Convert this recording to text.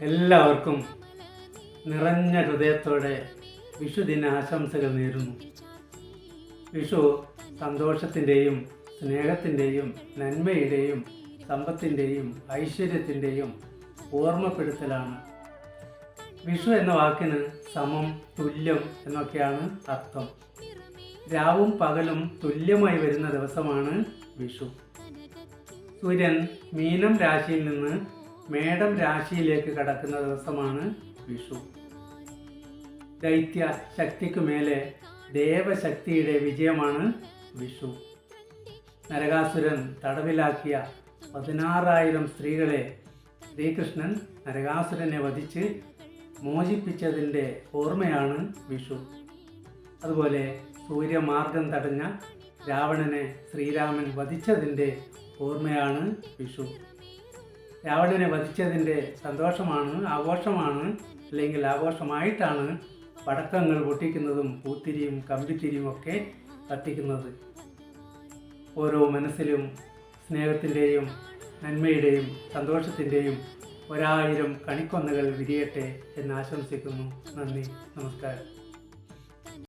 എല്ലാവർക്കും നിറഞ്ഞ ഹൃദയത്തോടെ വിഷുദിന ആശംസകൾ നേരുന്നു. വിഷു സന്തോഷത്തിൻ്റെയും സ്നേഹത്തിൻ്റെയും നന്മയുടെയും സമ്പത്തിൻ്റെയും ഐശ്വര്യത്തിൻ്റെയും ഓർമ്മപ്പെടുത്തലാണ്. വിഷു എന്ന വാക്കിന് സമം, തുല്യം എന്നൊക്കെയാണ് അർത്ഥം. രാവും പകലും തുല്യമായി വരുന്ന ദിവസമാണ് വിഷു. സൂര്യൻ മീനം രാശിയിൽ നിന്ന് മേടം രാശിയിലേക്ക് കടക്കുന്ന ദിവസമാണ് വിഷു. ദൈത്യ ശക്തിക്കു മേലെ ദേവശക്തിയുടെ വിജയമാണ് വിഷു. നരകാസുരൻ തടവിലാക്കിയ 16,000 സ്ത്രീകളെ ശ്രീകൃഷ്ണൻ നരകാസുരനെ വധിച്ച് മോചിപ്പിച്ചതിൻ്റെ ഓർമ്മയാണ് വിഷു. അതുപോലെ സൂര്യമാർഗം തടഞ്ഞ രാവണനെ ശ്രീരാമൻ വധിച്ചതിൻ്റെ ഓർമ്മയാണ് വിഷു. രാവണനെ വധിച്ചതിൻ്റെ സന്തോഷമാണ്, ആഘോഷമാണ്, അല്ലെങ്കിൽ ആഘോഷമായിട്ടാണ് പടക്കങ്ങൾ പൊട്ടിക്കുന്നതും പൂത്തിരിയും കമ്പിത്തിരിയും ഒക്കെ കത്തിക്കുന്നത്. ഓരോ മനസ്സിലും സ്നേഹത്തിൻ്റെയും നന്മയുടെയും സന്തോഷത്തിൻ്റെയും 1000 കണിക്കൊന്നകൾ വിരിയട്ടെ എന്ന് ആശംസിക്കുന്നു. നന്ദി, നമസ്കാരം.